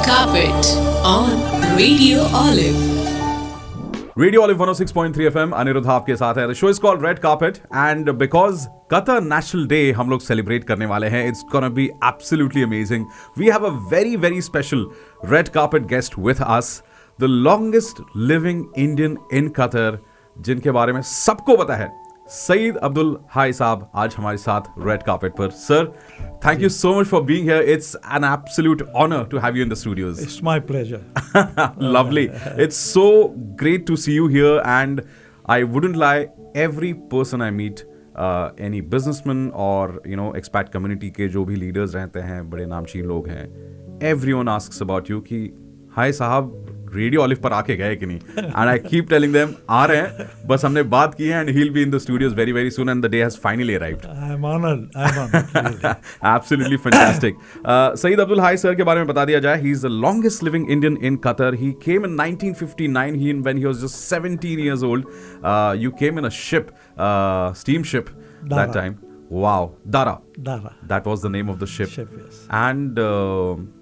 Carpet on Radio Olive. Radio Olive 106.3 FM, Anirudh आपके साथ है. The show is called Red Carpet and because Qatar National Day हम लोग celebrate करने वाले हैं, it's gonna be absolutely amazing. We have a very very special Red Carpet guest with us, the longest living Indian in Qatar, जिनके बारे में सबको पता है. सईद अब्दुल हाय साहब आज हमारे साथ रेड कार्पेट पर. Sir, thank you so much for being here. It's an absolute honor to have you in the studios. It's my pleasure. Lovely. It's so great to see you here, and I wouldn't lie, every person I meet, any businessman or expat community के जो भी leaders रहते हैं, बड़े नामचीन लोग हैं, everyone asks about you कि हाय साहब रेडियो ऑलिव पर आके गए कि नहीं. And I keep telling them आ रहे हैं, बस हमने बात की है, and he will be in the studios very very soon and the day has finally arrived. I am honoured. Absolutely fantastic. Saeed Abdul Hai sir के बारे में बता दिया जाए. He is the longest living Indian in Qatar. He came in 1959 when he was just 17 years old. You came in a ship, steamship that time. Wow, Dara. That was the name of the ship. Yes. And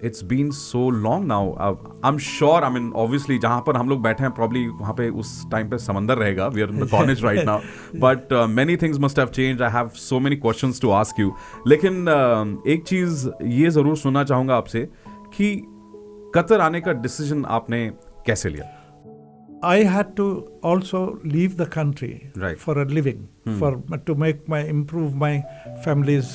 it's been so long now. I'm sure, I mean, obviously, जहाँ पर हम लोग बैठे हैं, probably वहाँ पे उस time पे समंदर रहेगा. We are in the Cornish right now. But many things must have changed. I have so many questions to ask you. लेकिन एक चीज़ ये ज़रूर सुनना चाहूँगा आपसे कि कतर आने का decision आपने कैसे लिया? I had to also leave the country for a living, to improve my family's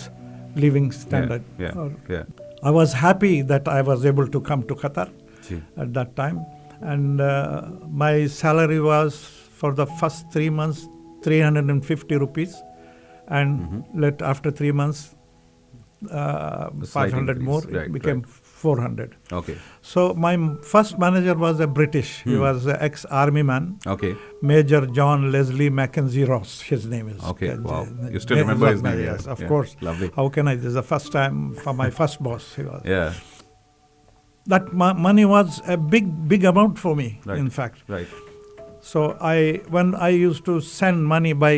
living standard. Yeah. I was happy that I was able to come to Qatar at that time, and my salary was for the first 3 months 350 rupees, and after 3 months 500 more. It became 400. Okay. So my first manager was a British. He was an ex-army man. Okay. Major John Leslie Mackenzie Ross, his name is. Okay, wow. You still remember his name? Yes, of course. Lovely. How can I? This is the first time for my first boss. He was. Yeah. That money was a big amount for me, in fact. Right. So when I used to send money by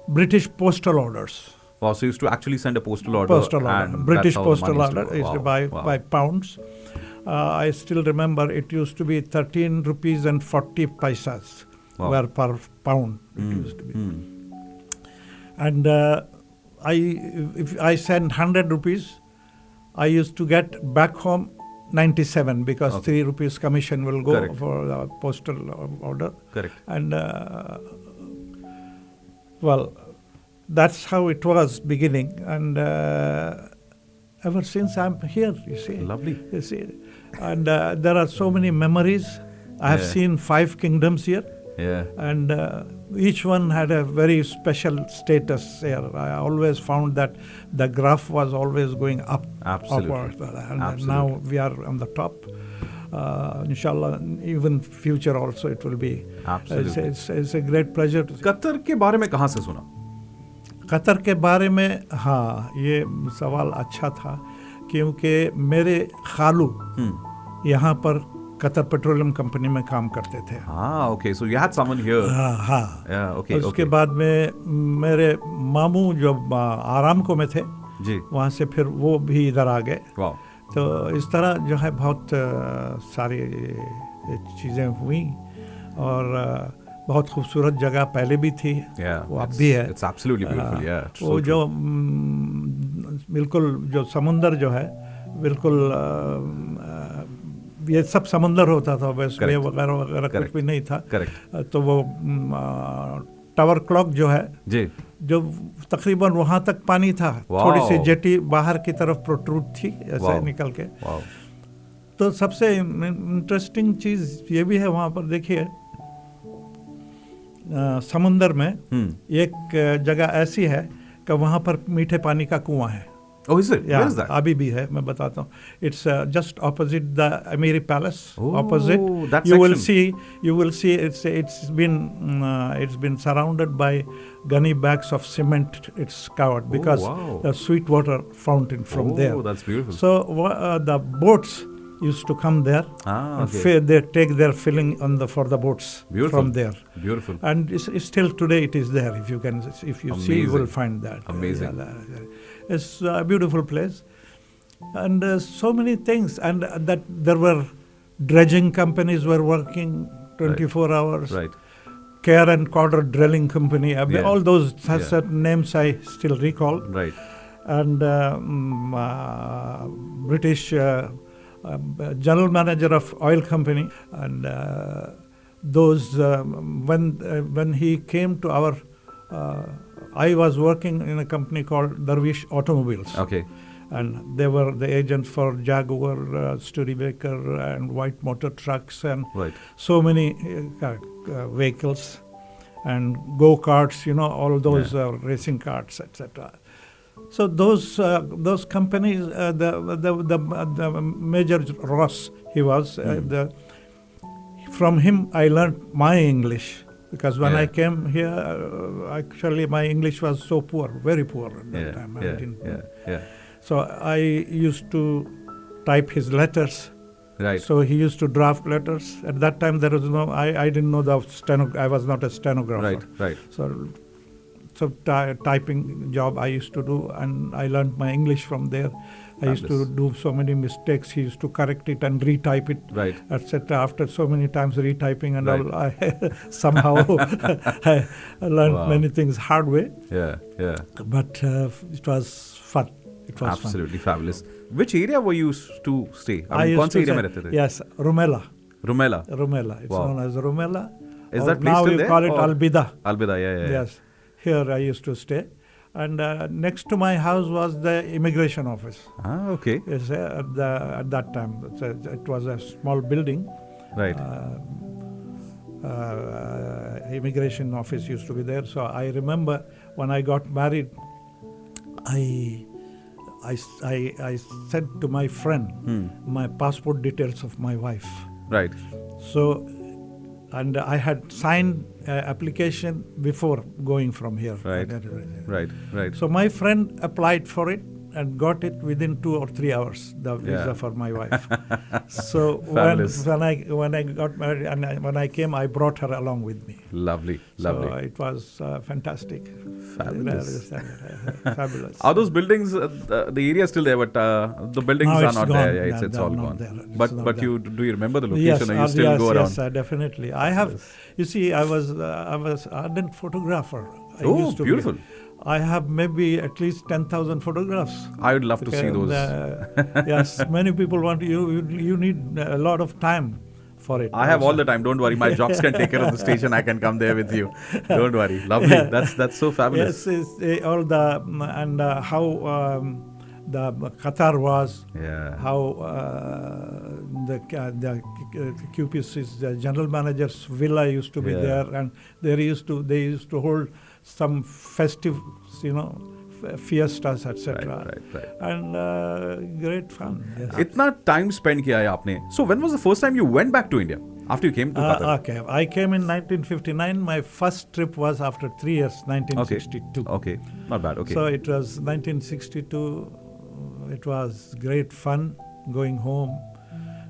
British postal orders. Wow, so you used to actually send a postal order. British postal order. I used to buy pounds. I still remember it used to be 13 rupees and 40 paisas were per pound. It used to be. And if I send 100 rupees, I used to get back home 97 because 3 rupees commission will go for the postal order. Correct. And that's how it was beginning, and ever since I'm here, you see. Lovely. You see, and there are so many memories. I have seen 5 kingdoms here. Yeah. And each one had a very special status here. I always found that the graph was always going up. Absolutely. Upward, and now we are on the top. Inshallah, even future also it will be. Absolutely. It's a great pleasure to see. Qatar के बारे में कहाँ से सुना? Qatar के बारे में, हाँ, ये सवाल अच्छा था क्योंकि मेरे खालू यहाँ पर कतर पेट्रोलियम कंपनी में काम करते थे. हाँ, okay, so you had someone here. हाँ. Yeah, okay. उसके बाद में मेरे मामू जो आरामको में थे, जी, वहाँ से फिर वो भी इधर आ गए. Wow. तो इस तरह जो है बहुत सारी चीज़ें हुई, और बहुत खूबसूरत जगह पहले भी थी. वो अब भी है. It's absolutely beautiful. Yeah. वो जो बिल्कुल जो समुंदर जो है बिल्कुल ये सब समुंदर होता था, बस वे वगैरह कुछ भी नहीं था. तो वो टावर क्लॉक जो है जी, जो तकरीबन वहाँ तक पानी था. थोड़ी सी जेटी बाहर की तरफ प्रोट्रूड थी ऐसे निकल के. तो सबसे इंटरेस्टिंग चीज़ ये भी है वहाँ पर, देखिए समुंदर में एक जगह ऐसी है कि वहाँ पर मीठे पानी का कुआं है. Oh, is it? Where is that? अभी भी है, मैं बताता हूँ. It's just opposite the Amiri Palace. Opposite. That you section. will see. It's been surrounded by gunny bags of cement. It's covered because the sweet water fountain from there. Oh, that's beautiful. So the boats used to come there. They take their filling for the boats from there. Beautiful. And it's still today it is there. If you Amazing. see, you will find that. Amazing. It's a beautiful place. and so many things, and that there were dredging companies were working 24 hours. Right. Care and Quarter Drilling Company. Yeah. All those Yeah. certain names I still recall. Right. And British general manager of oil company, and those when he came to our, I was working in a company called Dervish Automobiles. Okay. And they were the agents for Jaguar, Studebaker, and White Motor Trucks, and Right. so many vehicles, and go-karts, all those racing karts, etc. So those companies, the major Ross, he was, from him I learned my English, because when I came here, actually my English was so poor, very poor at that time. Yeah. So I used to type his letters. Right. So he used to draft letters. At that time, there was no. I didn't know the I was not a stenographer. Right. So typing job I used to do, and I learned my English from there. I used to do so many mistakes. He used to correct it and retype it, Right. etc. After so many times retyping and Right. all, I somehow I learned many things hard way. Yeah. But it was fun. It was Absolutely fabulous. Which area were you to stay? I कौन used से to area में say, रहते थे? yes, Rumela. Rumela. It's Wow. known as Rumela. Is Or that place now still you there, call it or- Albida. Albida, yeah. Yes. Here I used to stay. And next to my house was the immigration office. Ah, okay. Yes, at that time. It was a small building. Right. Immigration office used to be there. So I remember when I got married, I said to my friend my passport details of my wife. Right. So, and I had signed application before going from here. Right. So my friend applied for it and got it within 2 or 3 hours, the visa for my wife. So when I got married and when I came, I brought her along with me. Lovely. So it was fantastic. Fabulous. Fabulous. Are those buildings, the area is still there, but the buildings No, are it's not gone. there. Yeah, it's all not gone. there. It's But not there. do you remember the location? Yes, Or you still go around? Yes, definitely. I have. You see, I was ardent photographer. I Oh, used to be. beautiful. I have maybe at least 10,000 photographs. I would love to see those. Yes, many people want you need a lot of time for it. I have also. all the time. Don't worry. My jocks can take care of the station. I can come there with you. Don't worry. Lovely. That's so fabulous. Yes, all the and how the Qatar was. Yeah. How the QPC's the general manager's villa used to be there, and they used to hold some festive, fiestas, etc. Right. And great fun. Yes. इतना time spend किया है आपने. So when was the first time you went back to India after you came to Qatar? Okay, I came in 1959. My first trip was after 3 years, 1962. Okay, not bad. Okay. So it was 1962. It was great fun going home,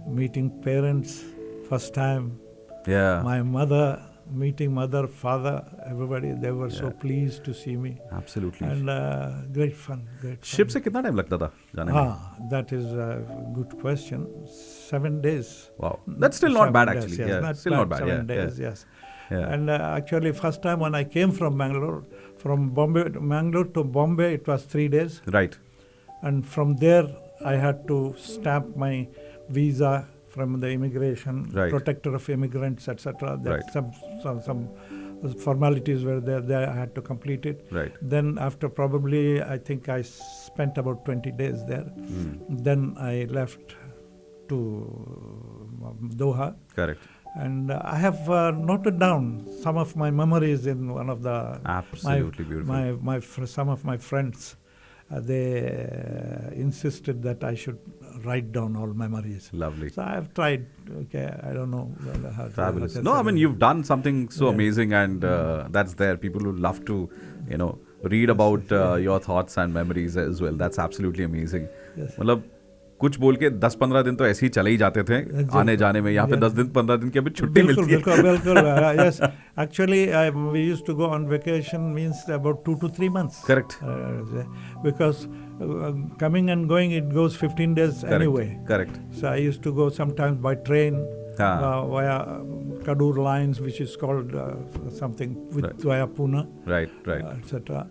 meeting parents, first time. Yeah. My mother, meeting mother, father, everybody, they were so pleased to see me. Absolutely. And great fun. Ship से कितना time लगता था जाने में? That is a good question. 7 days. Wow. That's still not bad actually. Yes, Yeah, still not bad. 7 days, Yeah. yes. Yeah. And actually, first time when I came from Mangalore to Bombay, it was 3 days. Right. And from there, I had to stamp my visa from the immigration, protector of immigrants, etc. Some formalities were there. I had to complete it. Right. Then after probably, I think I spent about 20 days there. Then I left to Doha. Correct. And I have noted down some of my memories in one of the Absolutely beautiful. Some of my friends. They insisted that I should write down all memories. Lovely. So I have tried. Okay, I don't know how. Fabulous. No, I mean you've done something so amazing, and that's there. People would love to, read about your thoughts and memories as well. That's absolutely amazing. Yes. मतलब कुछ बोल के 10-15 दिन तो ऐसे ही चले ही जाते थे आने जाने में. यहाँ पे 10 दिन 15 दिन की अभी छुट्टी मिलती है. बिल्कुल. Yes, actually we used to go on vacation means about 2 to 3 months. Correct. Because coming and going it goes 15 days anyway. Correct. So I used to go sometimes by train via Kadur lines, which is called something via Pune. Right. Etc.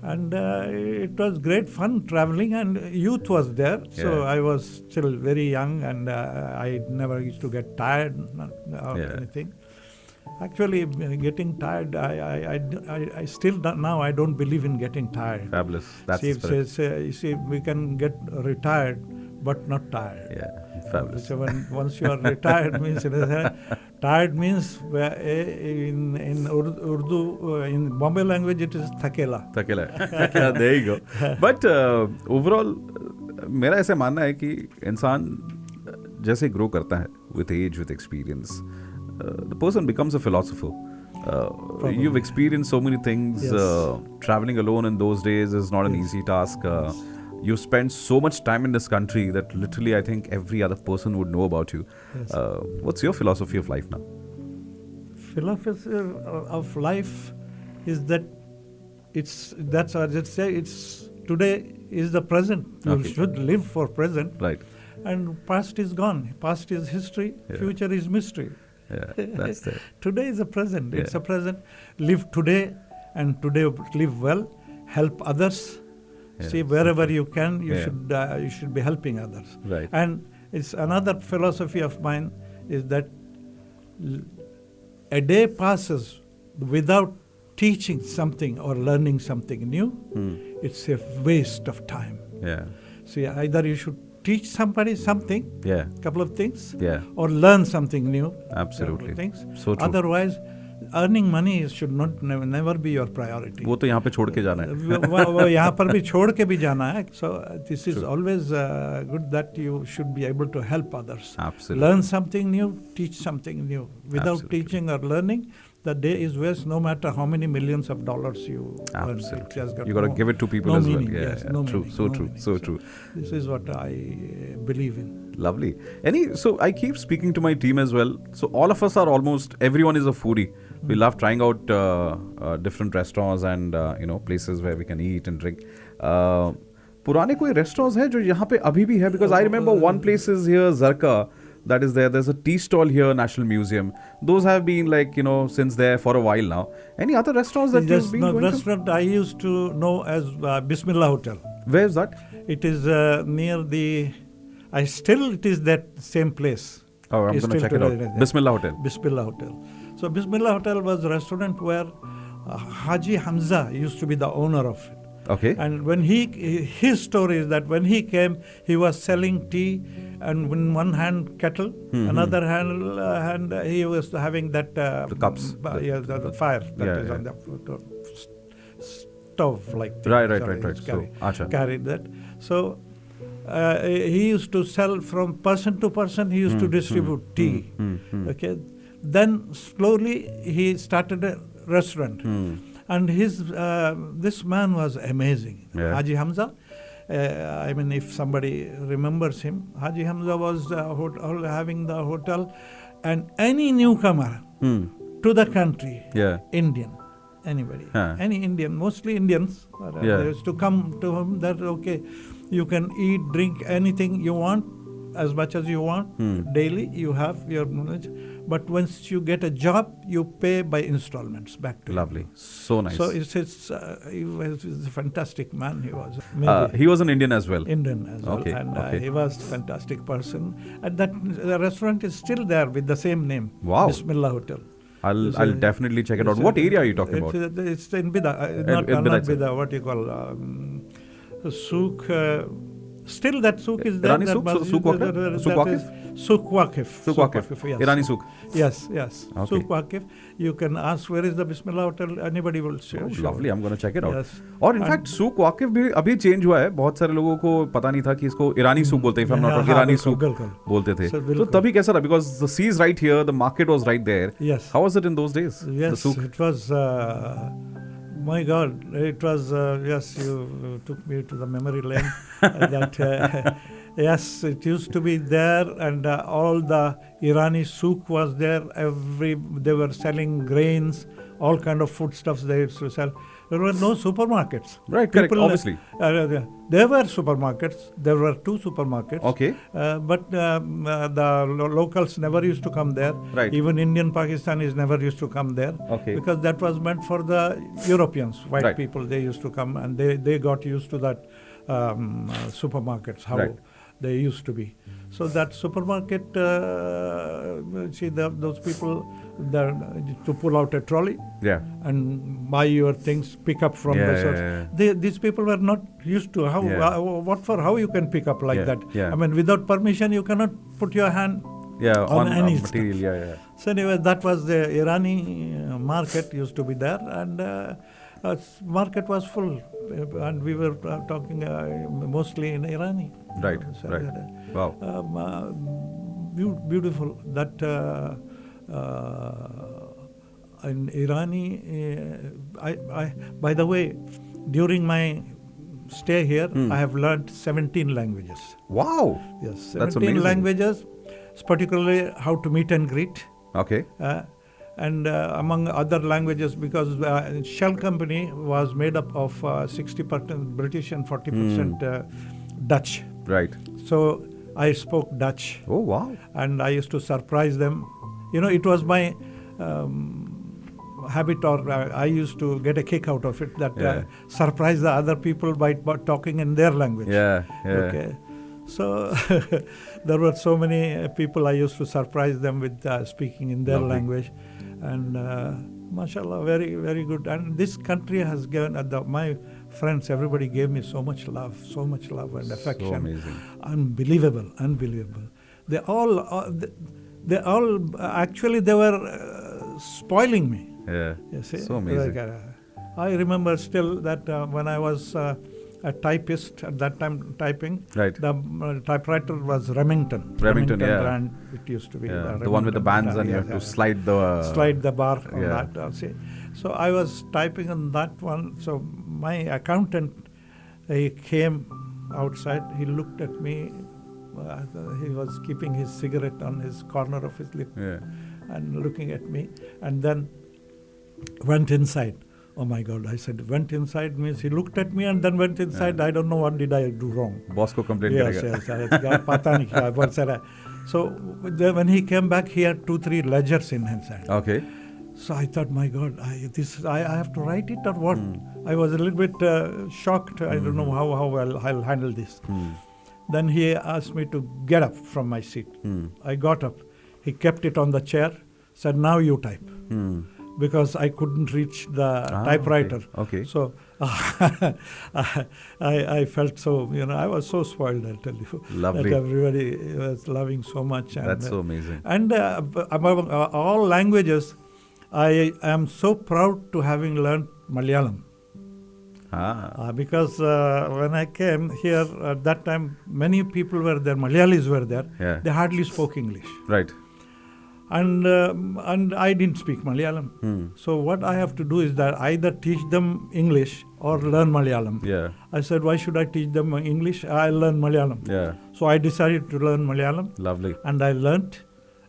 And it was great fun traveling, and youth was there. So I was still very young, and I never used to get tired or anything. Actually, getting tired, I still don't, now I don't believe in getting tired. Fabulous. That's the spirit. You see, we can get retired, but not tired. Yeah, fabulous. So once you are retired, means tired means in Urdu, in Bombay language, it is thakela. There you go. But overall, मेरा ऐसे मानना है कि इंसान जैसे grow करता है with age, with experience, the person becomes a philosopher. You've experienced so many things. Traveling alone in those days is not an easy task. You spent so much time in this country that literally I think every other person would know about you. What's your philosophy of life now? Philosophy of life is that that's what I just say. It's today is the present. You should live for present. Right. And past is gone. Past is history. Future is mystery. Yeah, that's it. Today is the present. It's a present. Live today, and today live well. Help others. See, wherever you can, you should be helping others. Right. And it's another philosophy of mine is that a day passes without teaching something or learning something new. It's a waste of time. Yeah. See, either you should teach somebody something, couple of things, or learn something new. Absolutely. Things. So true. Otherwise, earning money should never be your priority. वो तो यहाँ पे छोड़ के जाना है. वो यहाँ पर भी छोड़ के भी जाना है. So this is always good that you should be able to help others. Absolutely. Learn something new, teach something new. Without teaching or learning, the day is waste. No matter how many millions of dollars you earn. You got to give it to people as meaning, well. Yes, no true. meaning, So no true. meaning. So true. This is what I believe in. Lovely. So I keep speaking to my team as well. So all of us are everyone is a foodie. We love trying out different restaurants and places where we can eat and drink. पुराने कोई restaurants हैं जो यहाँ पे अभी भी है? Because I remember one place is here, Zarka, that is there. There's a tea stall here, National Museum. Those have been since there for a while now. Any other restaurants that you've been going restaurant I used to know as Bismillah Hotel. Where is that? It is near the... it is that same place. Oh, I'm going to check it out. Bismillah Hotel. Bismillah Hotel. So Bismillah Hotel was a restaurant where Haji Hamza used to be the owner of it. Okay. And when his story is that when he came, he was selling tea, and in one hand kettle, another hand he was having that the cups, the fire that is on the stove like thing. Right. So carried that. So he used to sell from person to person. He used to distribute tea. Okay. Then slowly he started a restaurant. And this man was amazing. Haji Hamza. If somebody remembers him, Haji Hamza was having the hotel, and any newcomer to the country, Indian, anybody, any Indian, mostly Indians, they used to come to him that, okay, you can eat, drink anything you want, as much as you want, daily you have your knowledge. But once you get a job, you pay by installments back to Lovely. you. So nice. So he was a fantastic man. He was. He was an Indian as well. Indian as well. And he was a fantastic person. And the restaurant is still there with the same name. Wow. Bismillah Hotel. I'll definitely check it out. What area are you talking about? It's in Bida. Not Bida, what you call Souk. Still that souk is there. Irani souk? Souk Waqif? Souk Waqif. Souk Waqif, yes. Irani souk. Yes. Okay. Souk Waqif. You can ask where is the Bismillah Hotel. Anybody will show. Lovely. I'm going to check it out. Yes. और in fact souk Waqif भी अभी change हुआ है. बहुत सारे लोगों को पता नहीं था कि इसको ईरानी सूक बोलते हैं. If I'm not wrong, ईरानी सूक बोलते थे. तो तभी कैसा था? Because the sea is right here, the market was right there. Yes. How was it in those days? Yes, it was. My God, it was, you took me to the memory lane. That Yes, it used to be there, and all the Irani souk was there. They were selling grains, all kind of foodstuffs they used to sell. There were no supermarkets. Right, correct, obviously. There were supermarkets. There were 2 supermarkets. Okay. But the locals never used to come there. Right. Even Indian Pakistanis never used to come there. Okay. Because that was meant for the Europeans, white Right. people. They used to come, and they got used to that supermarkets, how Right. they used to be. So that supermarket, those people to pull out a trolley Yeah. and buy your things, pick up from Yeah, the source. yeah, These people were not used to how you can pick up like Yeah, that. yeah. I mean, without permission, you cannot put your hand Yeah, on any material. stuff. Yeah. So anyway, that was the Irani market used to be there, and market was full, and we were talking mostly in Irani. Right, So, right. Wow. Beautiful that in Irani. By the way, during my stay here, I have learned 17 languages. Wow. Yes, That's 17 amazing. languages, particularly how to meet and greet. Okay. And among other languages, because Shell Company was made up of 60% British and 40% Dutch. Right. So I spoke Dutch. Oh, wow. And I used to surprise them. It was my habit, or I used to get a kick out of it, that surprise the other people by talking in their language. Yeah. Okay. So there were so many people I used to surprise them with speaking in their Lovely. language. And mashallah, very, very good. And this country has given, my friends, everybody gave me so much love and affection. So amazing. Unbelievable. They all actually, they were spoiling me. Yeah. You see? So amazing. I remember still that when I was a typist at that time typing, Right. the typewriter was Remington. Remington, yeah. brand it used to be. Yeah. The one with the bands, and you have to slide slide the bar on yeah. that. See. So I was typing on that one. So my accountant, he came outside. He looked at me. He was keeping his cigarette on his corner of his lip and looking at me, and then went inside. Oh my God, I said, went inside means he looked at me and then went inside. I don't know what did I do wrong. Boss ko complaint Yes. Pata nahi kya, what said I? So when he came back, he had 2-3 ledgers in his hand. Okay. So I thought, my God, I have to write it or what? I was a little bit shocked. I don't know how well I'll handle this. Then he asked me to get up from my seat. I got up. He kept it on the chair, said, now you type. Because I couldn't reach the typewriter. Okay. So I felt so, I was so spoiled, I'll tell you. Lovely. That everybody was loving so much. And, That's so amazing. And among all languages, I am so proud to having learned Malayalam. Because when I came here, at that time, many people were there, Malayalis were there. Yeah. They hardly spoke English. Right. And I didn't speak Malayalam. So what I have to do is that either teach them English or learn Malayalam. Yeah. I said, why should I teach them English? I'll learn Malayalam. Yeah. So I decided to learn Malayalam. Lovely. And I learnt.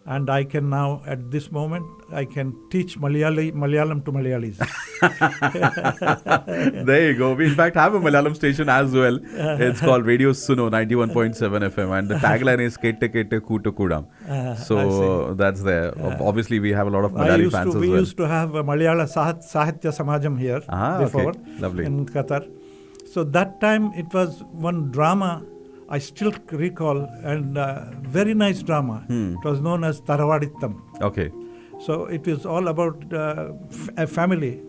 And I can now, at this moment, I can teach Malayalam to Malayalis. There you go. We in fact have a Malayalam station as well. It's called Radio Suno 91.7 FM, and the tagline is Kette Kette Kutu Kudam. So that's there. Obviously, we have a lot of Malayali fans as well. We used to have a Malayala Sahitya Samajam here before, okay. Lovely. In Qatar. So that time it was one drama I still recall, and very nice drama. It was known as Taravadittam. Okay. So it is all about a family.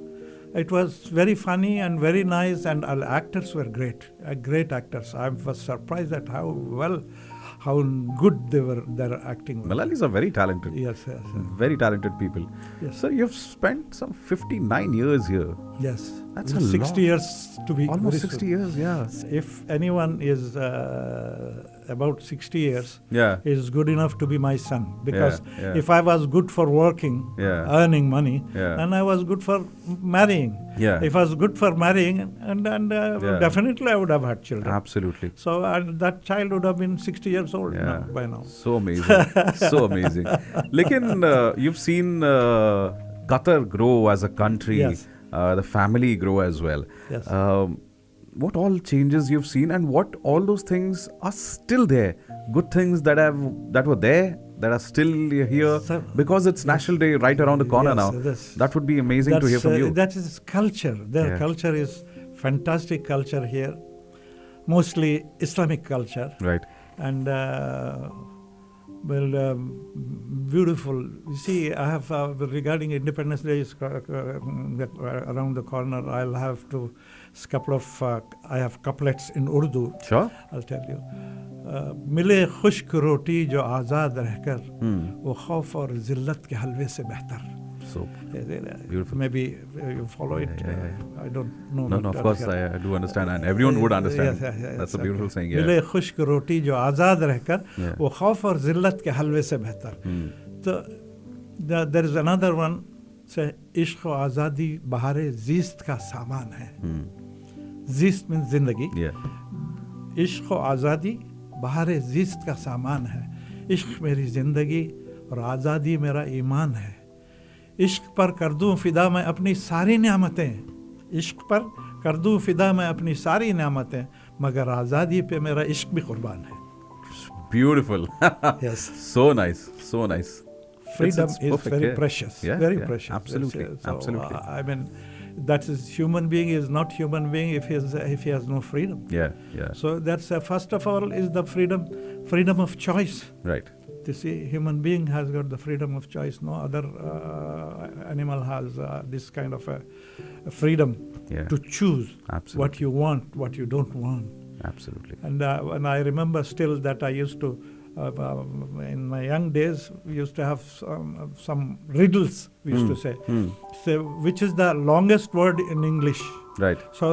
It was very funny and very nice, and our actors were great actors. I was surprised at how good their acting was. Malayalis are very talented. Yes. Very talented people. Yes. So you've spent some 59 years here. Yes. That's a 60 lot. years to be Almost very 60 soon. years, yeah. If anyone is about 60 years, Yeah. is good enough to be my son. Because yeah. if I was good for working, Yeah. earning money, Yeah. then I was good for marrying. Yeah. If I was good for marrying, and Yeah. definitely I would have had children. Absolutely. So that child would have been 60 years old Yeah. by now. So amazing. So amazing. Lekin, you've seen Qatar grow as a country, Yes. The family grow as well. Yes. What all changes you've seen, and what all those things are still there? Good things that were there that are still here, So- because it's National Day right around the corner Yes, now. That would be amazing to hear from you. That is culture. Their Yeah. culture is fantastic culture here, mostly Islamic culture. Right. And beautiful. You see, I have regarding Independence Day is around the corner. I'll have to couple of I have couplets in Urdu. Sure. I'll tell you. मिले खुश्क रोटी जो आज़ाद रहकर वो खौफ और ज़िल्लत के हलवे से बेहतर. So beautiful. Maybe you follow it. Yeah. I don't know. No, of course, I do understand, and everyone would understand. Yes, That's a beautiful saying. Yeah. मिले खुश्क रोटी जो आज़ाद रहकर Yeah. वो खौफ और ज़िल्लत के हलवे से बेहतर. So there is another one. Say इश्क और आज़ादी बहारे ज़ीस्त का सामान है. ज़ीस्त means जिंदगी. Yeah. इश्क और आज़ादी बहारे ज़ीस्त का सामान है. इश्क मेरी ज़िंदगी और आज़ादी मेरा ईमान है. इश्क पर कर दूं फिदा मैं अपनी सारी नेमतें. इश्क पर कर दूं फिदा मैं अपनी सारी नेमतें, मगर आज़ादी पे मेरा इश्क भी कुर्बान है. Beautiful. Yes. So nice. So nice. Freedom It's is perfect, very yeah. precious. Yeah, Very yeah, precious. absolutely, So, absolutely. I mean, that is human being is not human being if he has no freedom. Yeah. Yeah. So that's first of all is the freedom of choice. Right. You see, human being has got the freedom of choice. No other animal has this kind of a freedom Yeah. to choose Absolutely. what you want, what you don't want. Absolutely. And I remember still that I used to, in my young days, we used to have some riddles, we used to say. Say, which is the longest word in English? Right. So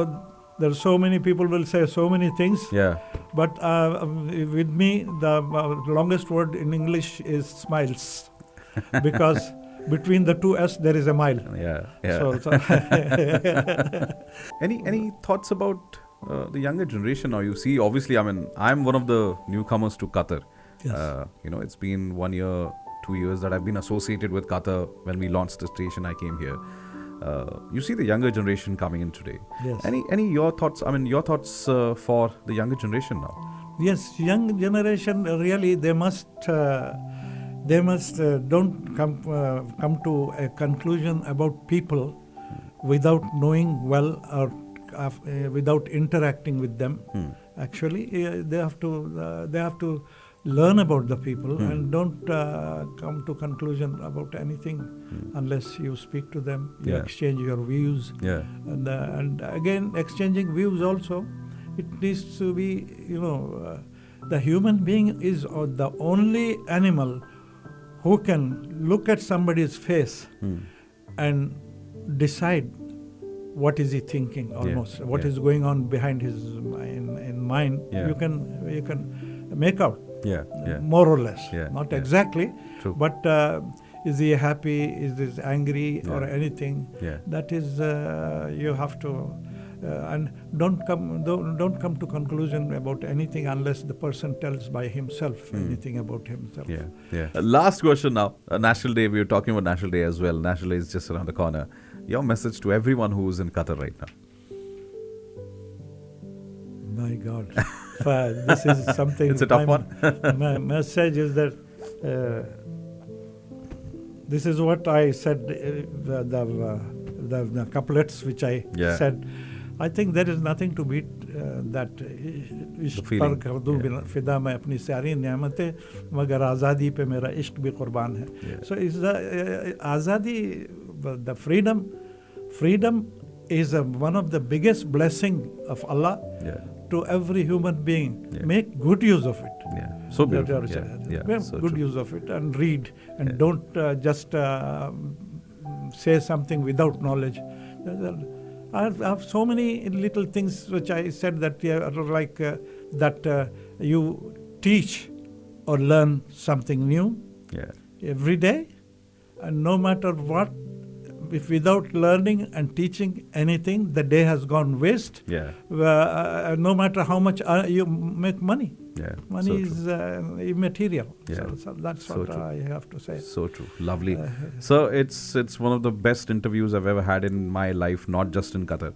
there are so many people will say so many things. Yeah. But with me, the longest word in English is smiles, because between the two S there is a mile. Yeah. Yeah. So Any thoughts about the younger generation now? You see, obviously, I mean, I'm one of the newcomers to Qatar. Yes. It's been 1 year, 2 years that I've been associated with Qatar. When we launched the station, I came here. You see the younger generation coming in today. Yes. Any your thoughts? I mean, your thoughts for the younger generation now? Yes, young generation really they must don't come to a conclusion about people without knowing well or without interacting with them. Actually, they have to learn about the people and don't come to conclusion about anything unless you speak to them, you Yeah. exchange your views. Yeah. And again, exchanging views also, it needs to be, the human being is the only animal who can look at somebody's face and decide what is he thinking almost, what is going on behind his in mind. Yeah. You can make out. Yeah. Yeah. More or less, Yeah, not yeah. exactly, True. but is he happy, is he angry or Yeah. anything? Yeah. That is you have to, and don't come to conclusion about anything unless the person tells by himself anything about himself. Yeah, yeah. Last question now. National Day, we were talking about National Day as well. National Day is just around the corner. Your message to everyone who's in Qatar right now. My God, this is something. It's a tough one. My message is that this is what I said. The couplets which I Yeah. said. I think there is nothing to beat that. इश्क पर feeling, कर दूं बिना फिदा मैं अपनी सारी नेमतें, मगर आज़ादी पे मेरा इश्क भी कुर्बान है. Yeah. So is the आज़ादी, the freedom is one of the biggest blessing of Allah Yeah. to every human being. Yeah. Make good use of it. Yeah. So beautiful. Make Yeah. So good true. use of it and read, and Yeah. don't just say something without knowledge. I have so many little things which I said that like that you teach or learn something new every day, and no matter what, if without learning and teaching anything, the day has gone waste. No matter how much you make money. Money is immaterial. So that's what I have to say. So true. Lovely. So it's one of the best interviews I've ever had in my life, not just in Qatar.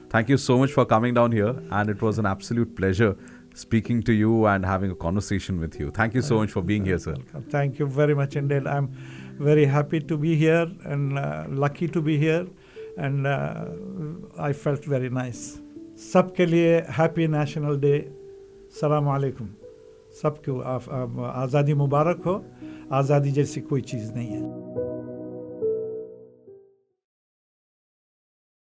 Thank you so much for coming down here, and it was an absolute pleasure speaking to you and having a conversation with you. Thank you so much for being here, sir. Welcome. Thank you very much indeed. I'm very happy to be here and lucky to be here, and I felt very nice. सबके लिए happy national day, सलाम अलैकुम। सबको आज़ादी मुबारक हो। आज़ादी जैसी कोई चीज़ नहीं है।